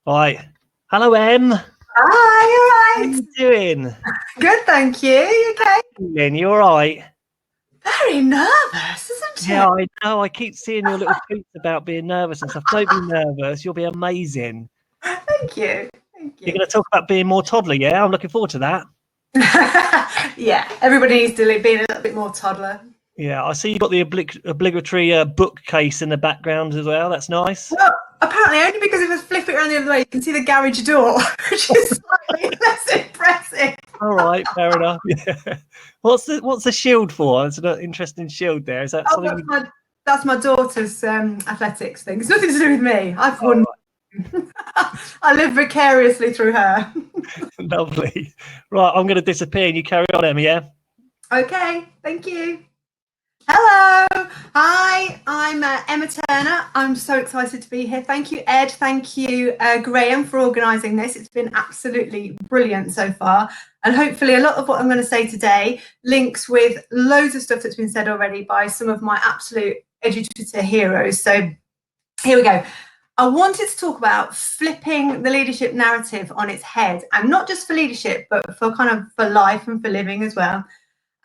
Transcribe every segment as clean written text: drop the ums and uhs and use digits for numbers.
Right. Hello, Em. Hi, How you right? you doing? Good, thank you. You okay? Lynn, you all right? Very nervous, isn't Yeah, it? I know. I keep seeing your little tweets about being nervous and stuff. Don't be nervous. You'll be amazing. Thank you. Thank You're you. going to talk about being more toddler, yeah? I'm looking forward to that. Yeah, everybody needs to be a little bit more toddler. Yeah, I see you've got the obligatory bookcase in the background as well. That's nice. Well, apparently only because if I flip it around the other way, you can see the garage door, which is slightly less impressive. All right, fair enough. Yeah. What's the shield for? It's an interesting shield there. Is that Oh, something? that's my daughter's athletics thing. It's nothing to do with me. I've All won. right, I live vicariously through her. lovely. Right, I'm going to disappear and you carry on, Emma, yeah? Okay, thank you. Hello, hi, I'm Emma Turner. I'm so excited to be here. Thank you, Ed. Thank you, Graham, for organising this. It's been absolutely brilliant so far. And hopefully a lot of what I'm going to say today links with loads of stuff that's been said already by some of my absolute educator heroes. So here we go. I wanted to talk about flipping the leadership narrative on its head, and not just for leadership, but for kind of for life and for living as well.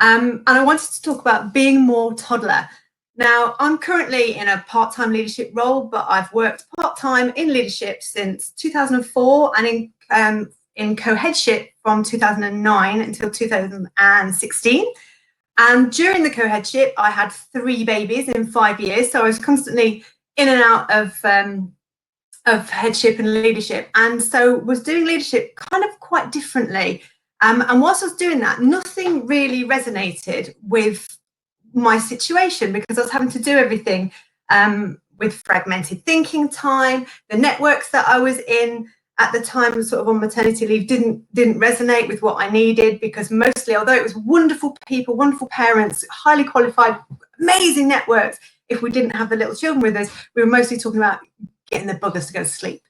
And I wanted to talk about being more toddler. Now, I'm currently in a part-time leadership role, but I've worked part-time in leadership since 2004 and in co-headship from 2009 until 2016. And during the co-headship, I had 3 babies in 5 years. So I was constantly in and out of headship and leadership. And so was doing leadership kind of quite differently. And whilst I was doing that, nothing really resonated with my situation because I was having to do everything with fragmented thinking time. The networks that I was in at the time, sort of on maternity leave, didn't resonate with what I needed because mostly, although it was wonderful people, wonderful parents, highly qualified, amazing networks, if we didn't have the little children with us, we were mostly talking about getting the buggers to go to sleep.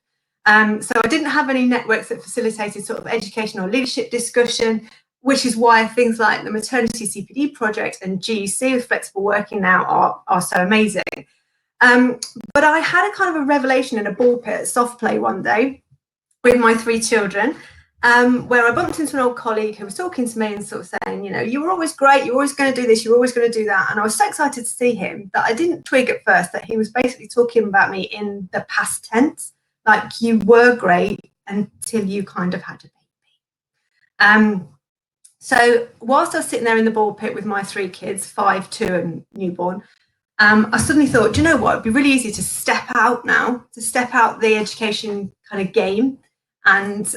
So I didn't have any networks that facilitated sort of educational leadership discussion, which is why things like the Maternity CPD project and GEC with flexible working now are so amazing. But I had a kind of a revelation in a ball pit at soft play one day with my 3 children, where I bumped into an old colleague who was talking to me and sort of saying, you know, you were always great, you're always going to do this, you're always going to do that. And I was so excited to see him that I didn't twig at first that he was basically talking about me in the past tense. Like, you were great until you kind of had a baby. So whilst I was sitting there in the ball pit with my 3 kids, 5, 2 and newborn, I suddenly thought, do you know what, it'd be really easy to step out now, to step out the education kind of game and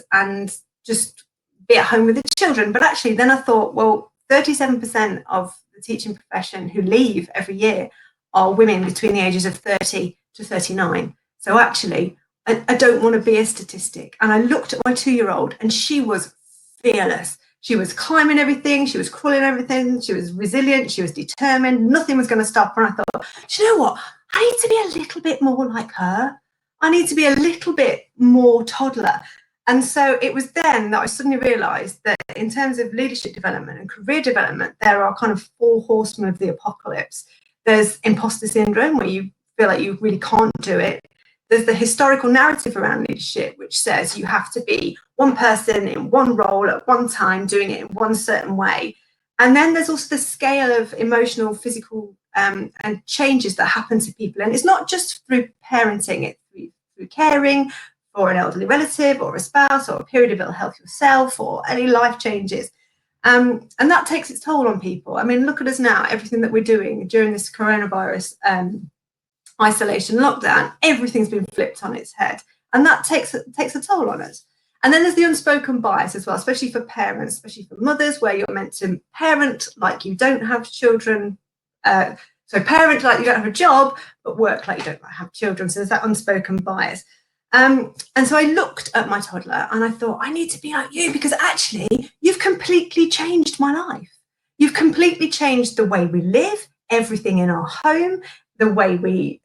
just be at home with the children. But actually then I thought, well, 37% of the teaching profession who leave every year are women between the ages of 30 to 39. So actually, I don't want to be a statistic. And I looked at my 2-year-old and she was fearless. She was climbing everything. She was crawling everything. She was resilient. She was determined. Nothing was going to stop her. And I thought, do you know what? I need to be a little bit more like her. I need to be a little bit more toddler. And so it was then that I suddenly realised that in terms of leadership development and career development, there are kind of 4 horsemen of the apocalypse. There's imposter syndrome, where you feel like you really can't do it. There's the historical narrative around leadership, which says you have to be one person in one role at one time, doing it in one certain way. And then there's also the scale of emotional, physical and changes that happen to people. And it's not just through parenting, it's through caring for an elderly relative or a spouse or a period of ill health yourself or any life changes. And that takes its toll on people. I mean, look at us now, everything that we're doing during this coronavirus isolation lockdown, everything's been flipped on its head, and that takes a toll on us. And then there's the unspoken bias as well, especially for parents, especially for mothers, where you're meant to parent like you don't have children, so parent like you don't have a job, but work like you don't have children. So there's that unspoken bias. And so I looked at my toddler and I thought, I need to be like you, because actually you've completely changed my life. You've completely changed the way we live, everything in our home, the way we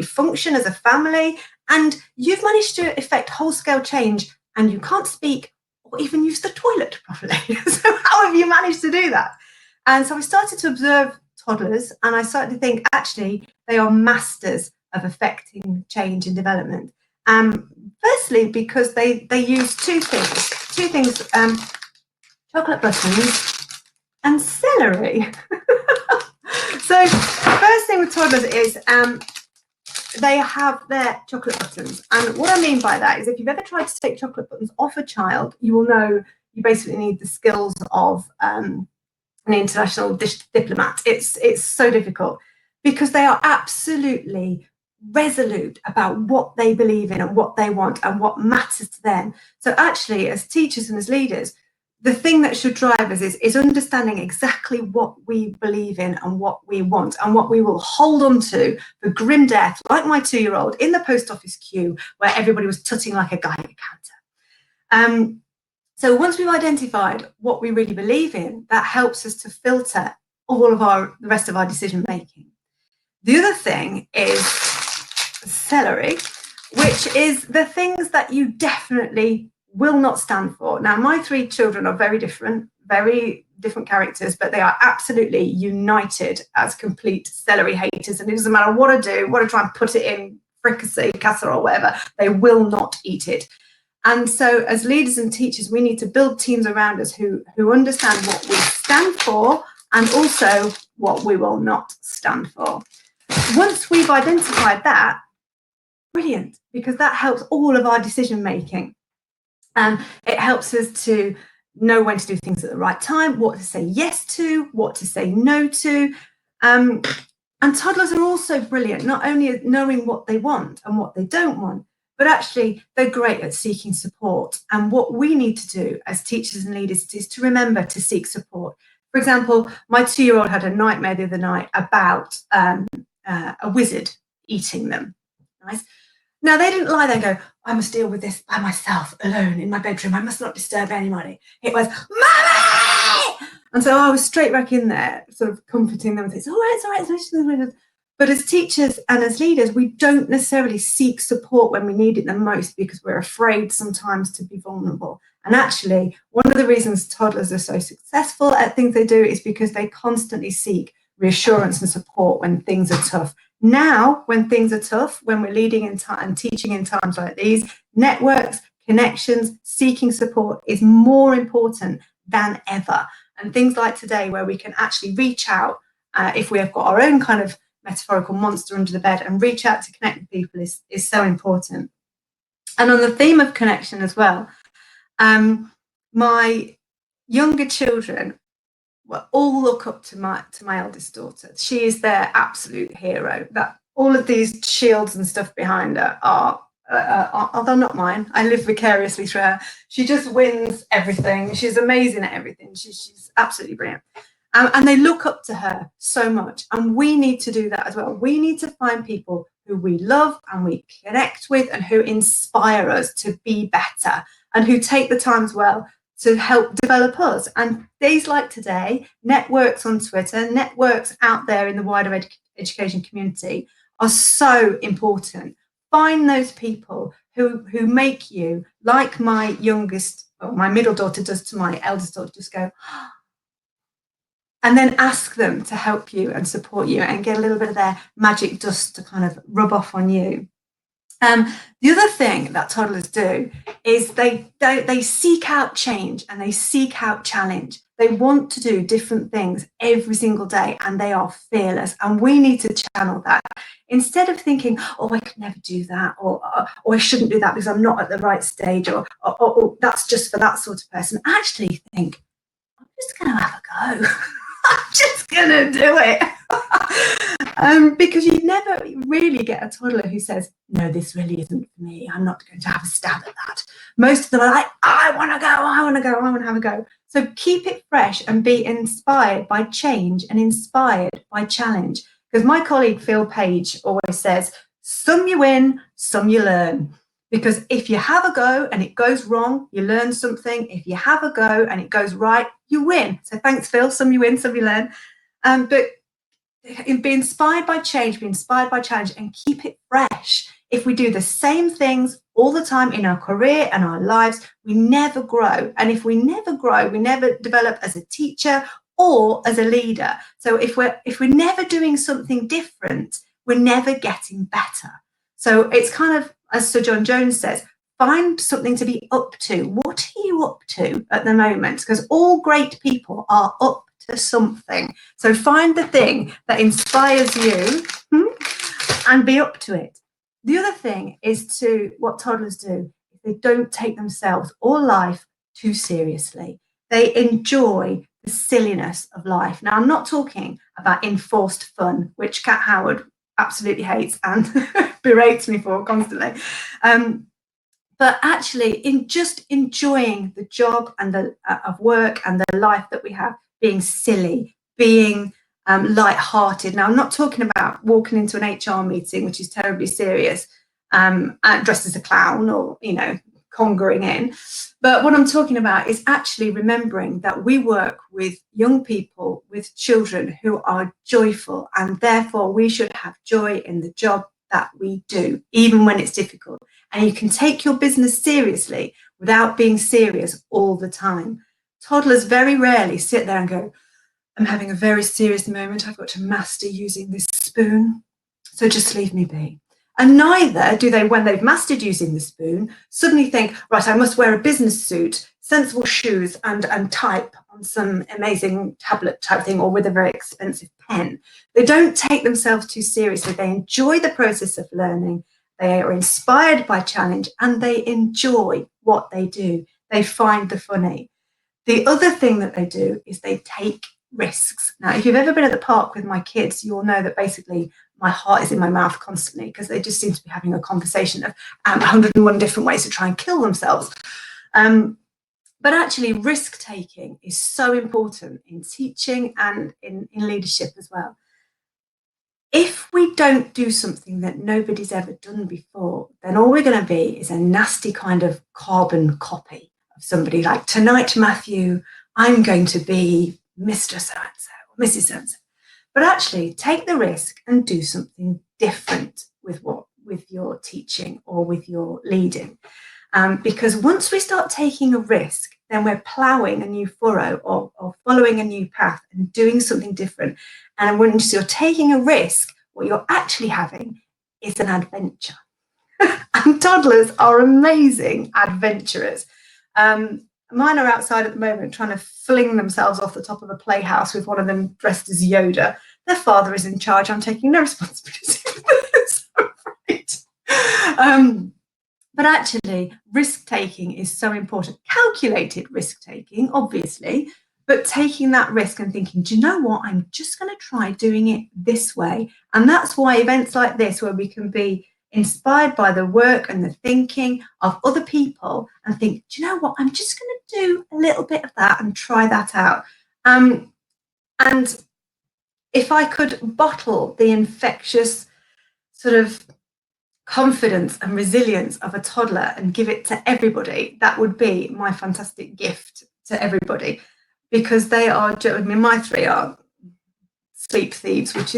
function as a family, and you've managed to effect whole-scale change, and you can't speak or even use the toilet properly. So how have you managed to do that? And so I started to observe toddlers, and I started to think, actually, they are masters of affecting change and development. Firstly, because they use two things, chocolate buttons and celery. So first thing with toddlers is they have their chocolate buttons. And what I mean by that is if you've ever tried to take chocolate buttons off a child, you will know you basically need the skills of an international diplomat. It's so difficult because they are absolutely resolute about what they believe in and what they want and what matters to them. So actually, as teachers and as leaders, the thing that should drive us is understanding exactly what we believe in and what we want and what we will hold on to for grim death, like my 2-year-old in the post office queue where everybody was tutting like a guy at a counter. So once we've identified what we really believe in, that helps us to filter all of the rest of our decision making. The other thing is celery, which is the things that you definitely will not stand for. Now, my 3 children are very different characters, but they are absolutely united as complete celery haters. And it doesn't matter what I do, what I try and put it in fricassee, casserole, whatever, they will not eat it. And so as leaders and teachers, we need to build teams around us who understand what we stand for and also what we will not stand for. Once we've identified that, brilliant, because that helps all of our decision making. And it helps us to know when to do things at the right time, what to say yes to, what to say no to. And toddlers are also brilliant, not only at knowing what they want and what they don't want, but actually they're great at seeking support. And what we need to do as teachers and leaders is to remember to seek support. For example, my 2-year-old had a nightmare the other night about a wizard eating them. Nice. Now, they didn't lie there and go, I must deal with this by myself, alone, in my bedroom. I must not disturb anybody. It was, Mummy! And so I was straight back in there, sort of comforting them and saying, it's all right, it's all right. But as teachers and as leaders, we don't necessarily seek support when we need it the most because we're afraid sometimes to be vulnerable. And actually, one of the reasons toddlers are so successful at things they do is because they constantly seek reassurance and support when things are tough. Now, when things are tough, when we're leading and teaching in times like these, networks, connections, seeking support is more important than ever. And things like today, where we can actually reach out, if we have got our own kind of metaphorical monster under the bed, and reach out to connect with people is so important. And on the theme of connection as well, my younger children all look up to my eldest daughter. She is their absolute hero. That all of these shields and stuff behind her are they're not mine. I live vicariously through her. She just wins everything. She's amazing at everything. She's absolutely brilliant. And they look up to her so much. And we need to do that as well. We need to find people who we love and we connect with and who inspire us to be better and who take the time as well to help develop us. And days like today, networks on Twitter, networks out there in the wider education community are so important. Find those people who make you, like my youngest, or my middle daughter does to my eldest daughter, just go, and then ask them to help you and support you and get a little bit of their magic dust to kind of rub off on you. The other thing that toddlers do is they seek out change and they seek out challenge. They want to do different things every single day and they are fearless. And we need to channel that. Instead of thinking, oh, I could never do that, or I shouldn't do that because I'm not at the right stage, or that's just for that sort of person, actually think, I'm just going to have a go. I'm just going to do it. Because you never really get a toddler who says, no, this really isn't for me. I'm not going to have a stab at that. Most of them are like, I want to go, I want to have a go. So keep it fresh and be inspired by change and inspired by challenge. Because my colleague Phil Page always says, some you win, some you learn. Because if you have a go and it goes wrong, you learn something. If you have a go and it goes right, you win. So thanks, Phil. Some you win, some you learn. But be inspired by change, be inspired by challenge, and keep it fresh. If we do the same things all the time in our career and our lives, we never grow. And if we never grow, we never develop as a teacher or as a leader. So if we're never doing something different, we're never getting better. So it's kind of, as Sir John Jones says, find something to be up to. What are you up to at the moment? Because all great people are up to something. So find the thing that inspires you and be up to it. The other thing is to what toddlers do. They don't take themselves or life too seriously. They enjoy the silliness of life. Now, I'm not talking about enforced fun, which Kat Howard absolutely hates and berates me for constantly. But actually, in just enjoying the job and the of work and the life that we have, being silly, being light-hearted. Now, I'm not talking about walking into an HR meeting, which is terribly serious, and dressed as a clown or, you know, congering in. But what I'm talking about is actually remembering that we work with young people, with children who are joyful, and therefore we should have joy in the job that we do, even when it's difficult. And you can take your business seriously without being serious all the time. Toddlers very rarely sit there and go, I'm having a very serious moment. I've got to master using this spoon, so just leave me be. And neither do they, when they've mastered using the spoon, suddenly think, right, I must wear a business suit, sensible shoes, and type on some amazing tablet type thing or with a very expensive pen. They don't take themselves too seriously. They enjoy the process of learning. They are inspired by challenge and they enjoy what they do. They find the funny. The other thing that they do is they take risks. Now, if you've ever been at the park with my kids, you'll know that basically my heart is in my mouth constantly because they just seem to be having a conversation of 101 different ways to try and kill themselves. But actually, risk-taking is so important in teaching and in leadership as well. If we don't do something that nobody's ever done before, then all we're going to be is a nasty kind of carbon copy of somebody. Like, tonight, Matthew, I'm going to be Mr. So-and-so or Mrs. So-and-so. But actually, take the risk and do something different with your teaching or with your leading. Because once we start taking a risk, then we're ploughing a new furrow or following a new path and doing something different. And once you're taking a risk, what you're actually having is an adventure. And toddlers are amazing adventurers. Mine are outside at the moment trying to fling themselves off the top of a playhouse with one of them dressed as Yoda. Their father is in charge. I'm taking no responsibility for this. I'm afraid. But actually, risk-taking is so important. Calculated risk-taking, obviously, but taking that risk and thinking, do you know what? I'm just going to try doing it this way. And that's why events like this, where we can be inspired by the work and the thinking of other people and think, do you know what? I'm just going to do a little bit of that and try that out. And if I could bottle the infectious sort of confidence and resilience of a toddler and give it to everybody, that would be my fantastic gift to everybody, because they are, I mean, my three are sleep thieves, which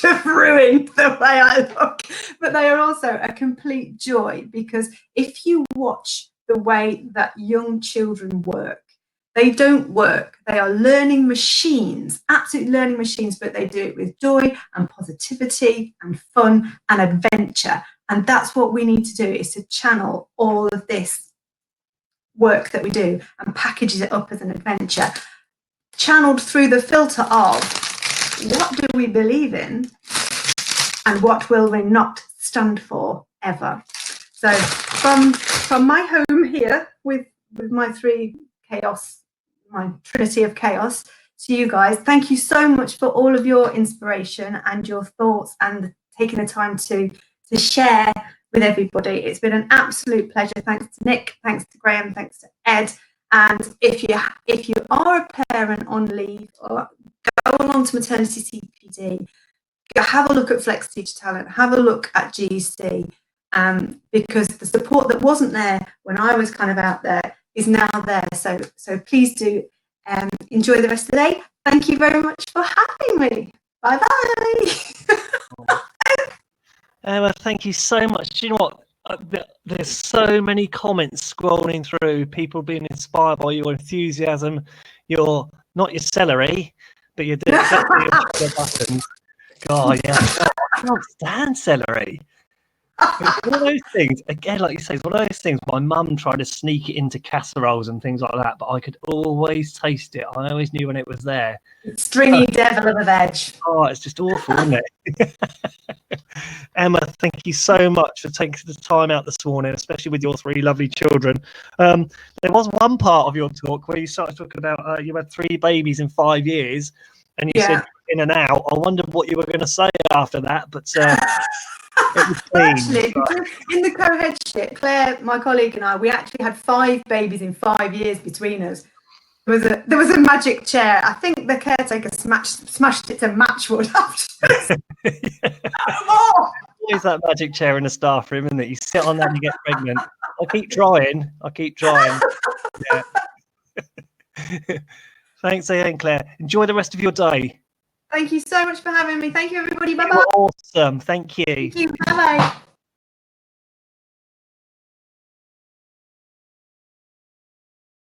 have ruined the way I look, but they are also a complete joy, because if you watch the way that young children work, they don't work. They are learning machines, absolute learning machines, but they do it with joy and positivity and fun and adventure. And that's what we need to do, is to channel all of this work that we do and package it up as an adventure, channeled through the filter of what do we believe in and what will we not stand for ever. So from my home here with my three chaos, my trinity of chaos, to you guys, thank you so much for all of your inspiration and your thoughts and taking the time to share with everybody. It's been an absolute pleasure. Thanks to Nick, thanks to Graham, thanks to Ed. And if you are a parent on leave, or go along to maternity CPD, go have a look at Flex Teacher Talent, have a look at GC, because the support that wasn't there when I was kind of out there is now there. So please do enjoy the rest of the day. Thank you very much for having me. Bye bye. Emma, thank you so much. Do you know what? There's so many comments scrolling through, people being inspired by your enthusiasm. You're not your celery, but you're doing exactly your buttons. God, yeah. I can't stand celery. It's one of those things, again, like you say, it's one of those things. My mum tried to sneak it into casseroles and things like that, but I could always taste it. I always knew when it was there. Stringy devil of a veg. Oh, it's just awful, isn't it? Emma, thank you so much for taking the time out this morning, especially with your 3 lovely children. There was one part of your talk where you started talking about you had 3 babies in 5 years, and you said in and out. I wondered what you were going to say after that, but it was actually, in the co-headship, Claire, my colleague, and I, we actually had 5 babies in 5 years between us. There was a magic chair. I think the caretaker smashed it to matchwood after. Always that magic chair in the staff room, isn't it? You sit on that and you get pregnant. I keep trying. Yeah. Thanks, Ian and Claire. Enjoy the rest of your day. Thank you so much for having me. Thank you, everybody. Bye-bye. Awesome. Thank you. Thank you. Bye-bye.